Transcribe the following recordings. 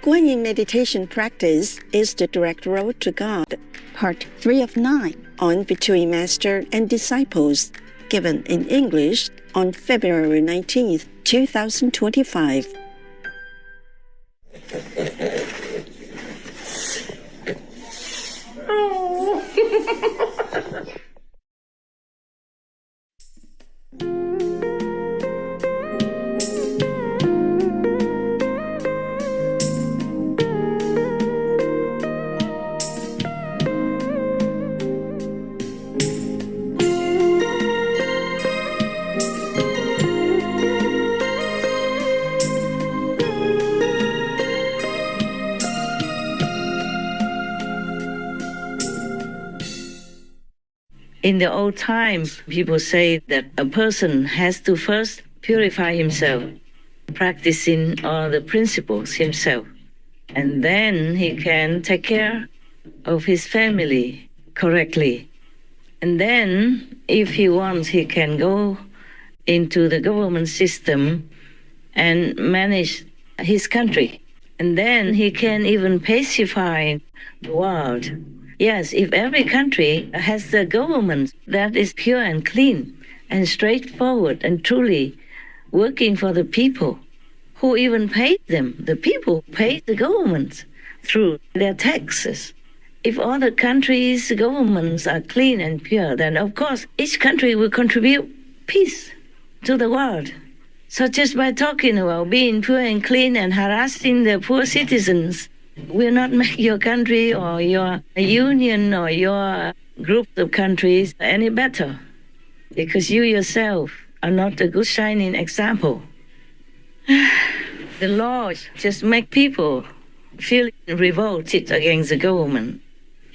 Quan Yin meditation practice is the direct road to God, part 3 of 9, on between Master and Disciples, given in English on February 19th, 2025. In the old times, people say that a person has to first purify himself, practicing all the principles himself, and then he can take care of his family correctly. And then, if he wants, he can go into the government system and manage his country. And then he can even pacify the world. Yes, if every country has a government that is pure and clean and straightforward and truly working for the people, who even paid them, the people paid the government through their taxes. If all the countries' governments are clean and pure, then of course each country will contribute peace to the world. So just by talking about being pure and clean and harassing the poor citizens will not make your country or your union or your group of countries any better, because you yourself are not a good shining example. The laws just make people feel revolted against the government.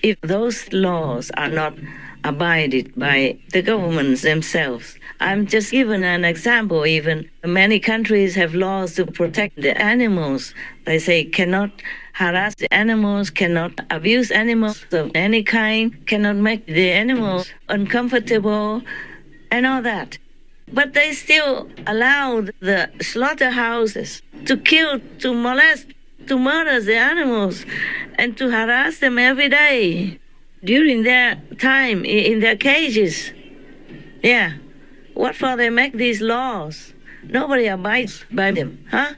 If those laws are not abided by the governments themselves. I'm just giving an example. Even many countries have laws to protect the animals. They say cannot harass the animals, cannot abuse animals of any kind, cannot make the animals uncomfortable, and all that. But they still allow the slaughterhouses to kill, to molest, to murder the animals, and to harass them every day during their time in their cages. Yeah. What for they make these laws? Nobody abides by them, huh?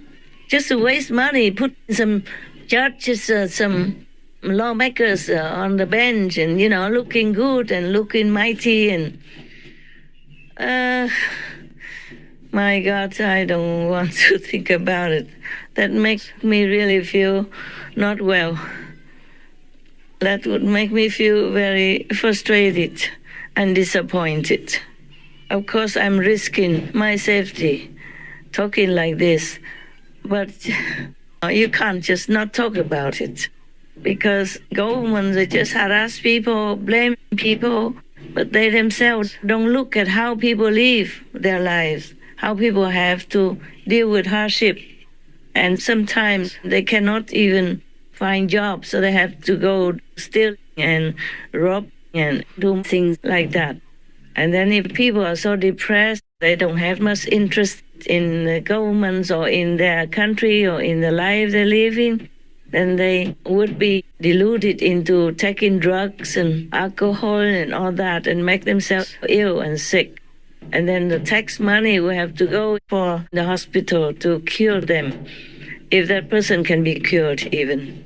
Just to waste money, put some judges, some lawmakers on the bench and, looking good and looking mighty and... my God, I don't want to think about it. That makes me really feel not well. That would make me feel very frustrated and disappointed. Of course, I'm risking my safety talking like this, but you can't just not talk about it, because governments, they just harass people, blame people, but they themselves don't look at how people live their lives, how people have to deal with hardship. And sometimes they cannot even find jobs, so they have to go steal and rob and do things like that. And then if people are so depressed, they don't have much interest in the governments or in their country or in the life they live in, then they would be deluded into taking drugs and alcohol and all that and make themselves ill and sick. And then the tax money will have to go for the hospital to cure them, if that person can be cured even.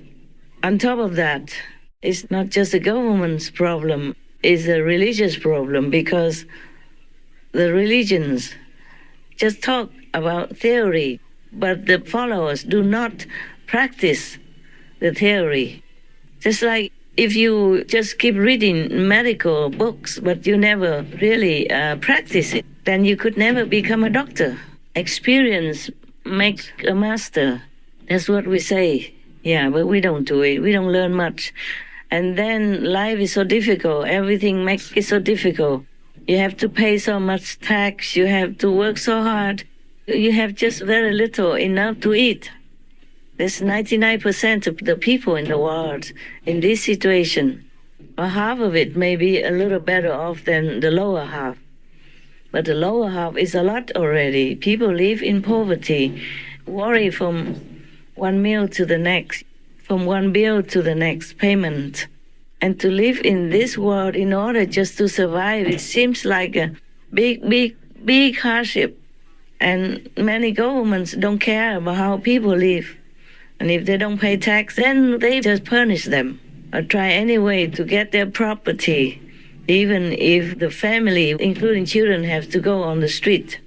On top of that, it's not just the government's problem, it's a religious problem, because the religions just talk about theory, but the followers do not practice the theory. Just like if you just keep reading medical books, but you never really practice it, then you could never become a doctor. Experience makes a master. That's what we say. Yeah, but we don't do it. We don't learn much. And then life is so difficult. Everything makes it so difficult. You have to pay so much tax. You have to work so hard. You have just very little enough to eat. There's 99% of the people in the world in this situation. Or half of it may be a little better off than the lower half. But the lower half is a lot already. People live in poverty, worry from one meal to the next, from one bill to the next payment. And to live in this world in order just to survive, it seems like a big hardship. And many governments don't care about how people live. And if they don't pay tax, then they just punish them or try any way to get their property, even if the family, including children, have to go on the street,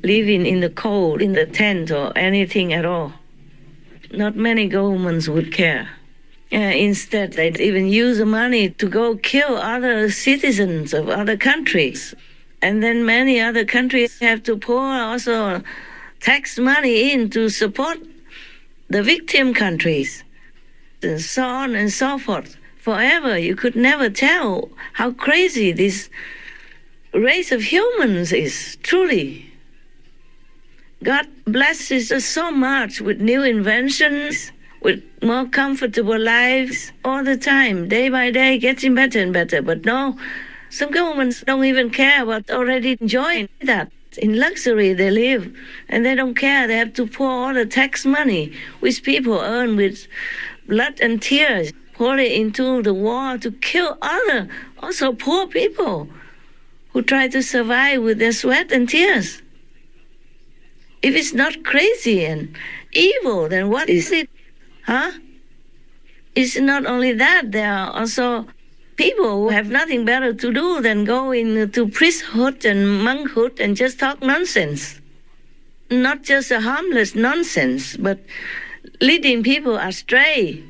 living in the cold, in the tent or anything at all. Not many governments would care. Instead, they'd even use the money to go kill other citizens of other countries. And then many other countries have to pour also tax money in to support the victim countries, and so on and so forth. Forever, you could never tell how crazy this race of humans is, truly. God blesses us so much with new inventions, with more comfortable lives all the time, day by day, getting better and better. But no, some governments don't even care about already enjoying that. In luxury they live, and they don't care. They have to pour all the tax money, which people earn with blood and tears, pour it into the war to kill other, also poor people who try to survive with their sweat and tears. If it's not crazy and evil, then what is it? Huh? It's not only that, there are also people who have nothing better to do than go into priesthood and monkhood and just talk nonsense. Not just a harmless nonsense, but leading people astray,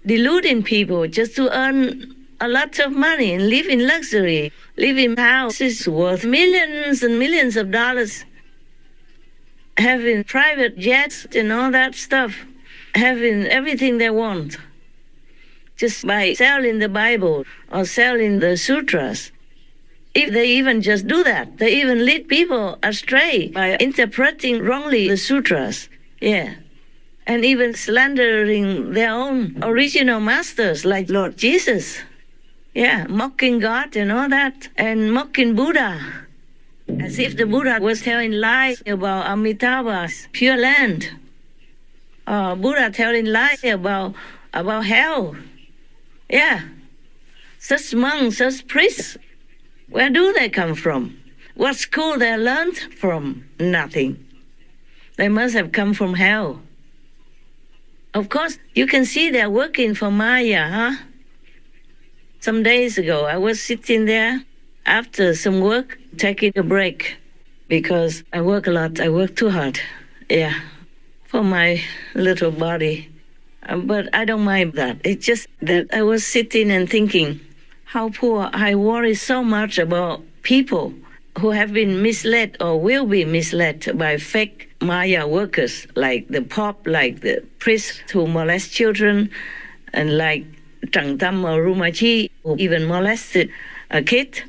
deluding people just to earn a lot of money and live in luxury, live in houses worth millions and millions of dollars, having private jets and all that stuff, having everything they want, just by selling the Bible or selling the sutras. If they even just do that, they even lead people astray by interpreting wrongly the sutras. Yeah. And even slandering their own original masters like Lord Jesus. Yeah, mocking God and all that, and mocking Buddha, as if the Buddha was telling lies about Amitabha's Pure Land. Buddha telling lies about hell. Yeah, such monks, such priests, where do they come from? What school they learned from? Nothing. They must have come from hell. Of course, you can see they're working for Maya, huh? Some days ago, I was sitting there after some work, taking a break, because I work a lot. I work too hard, yeah, for my little body. But I don't mind that. It's just that I was sitting and thinking how poor. I worry so much about people who have been misled or will be misled by fake Maya workers, like the Pope, like the priests who molest children, and like Tràng Tâm or Rumachi, who even molested a kid,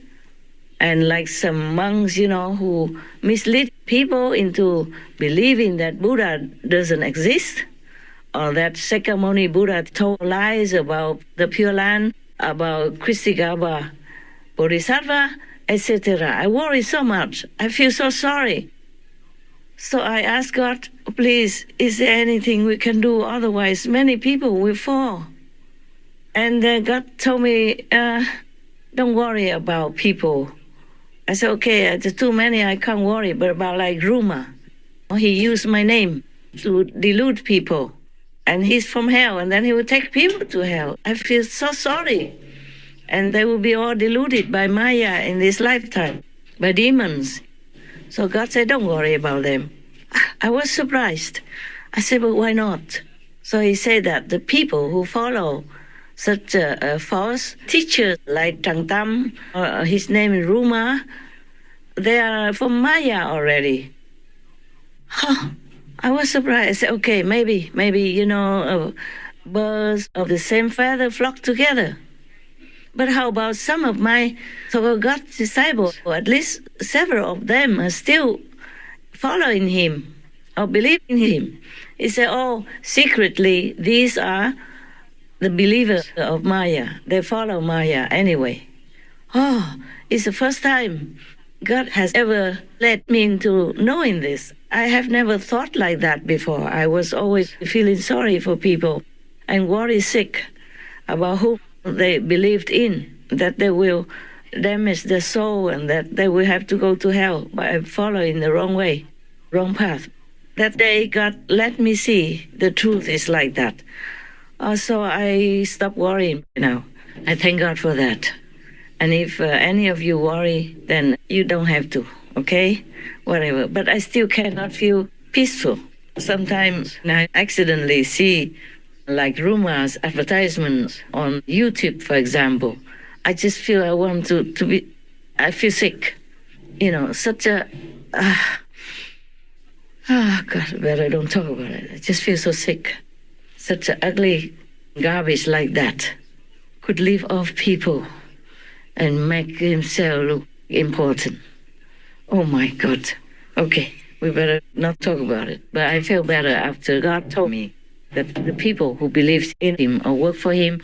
and like some monks, who mislead people into believing that Buddha doesn't exist, or that Sakyamuni Buddha told lies about the Pure Land, about Kristigaba Bodhisattva, etc. I worry so much. I feel so sorry. So I asked God, please, is there anything we can do? Otherwise, many people will fall. And God told me, don't worry about people. I said, okay, there's too many, I can't worry, but about like Ruma. He used my name to delude people. And he's from hell, and then he will take people to hell. I feel so sorry. And they will be all deluded by Maya in this lifetime, by demons. So God said, don't worry about them. I was surprised. I said, but why not? So he said that the people who follow such false teachers like Tràng Tâm, his name is Ruma, they are from Maya already. I was surprised. I said, okay, maybe, birds of the same feather flock together. But how about some of my so-called God's disciples, or at least several of them are still following him or believing him? He said, secretly, these are the believers of Maya. They follow Maya anyway. It's the first time God has ever led me into knowing this. I have never thought like that before. I was always feeling sorry for people and worry sick about who they believed in, that they will damage their soul and that they will have to go to hell by following the wrong way, wrong path. That day, God let me see the truth is like that. So I stopped worrying now. I thank God for that. And if any of you worry, then you don't have to, okay? Whatever. But I still cannot feel peaceful. Sometimes I accidentally see like rumors, advertisements on YouTube, for example. I just feel I want to be, I feel sick. You know, such a, God, better don't talk about it. I just feel so sick. Such an ugly garbage like that could live off people and make himself look important. Oh my God. Okay, we better not talk about it. But I feel better after God told me that the people who believe in him or work for him,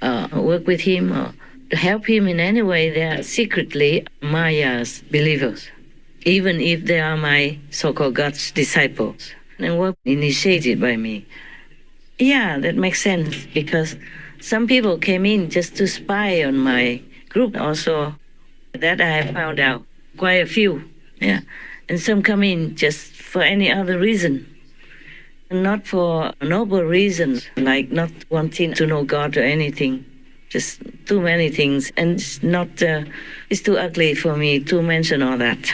work with him, or help him in any way, they are secretly Maya's believers, even if they are my so-called God's disciples and were initiated by me. Yeah, that makes sense, because some people came in just to spy on my group also. That I have found out, quite a few, yeah. And some come in just for any other reason, not for noble reasons, like not wanting to know God or anything. Just too many things, and it's not, it's too ugly for me to mention all that.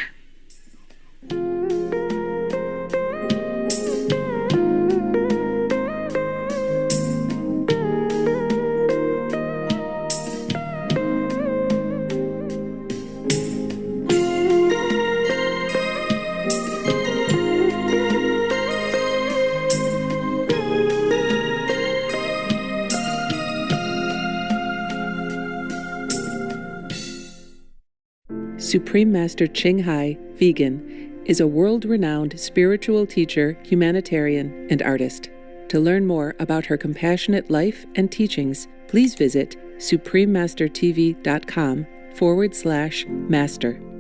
Supreme Master Ching Hai, vegan, is a world-renowned spiritual teacher, humanitarian, and artist. To learn more about her compassionate life and teachings, please visit suprememastertv.com/master.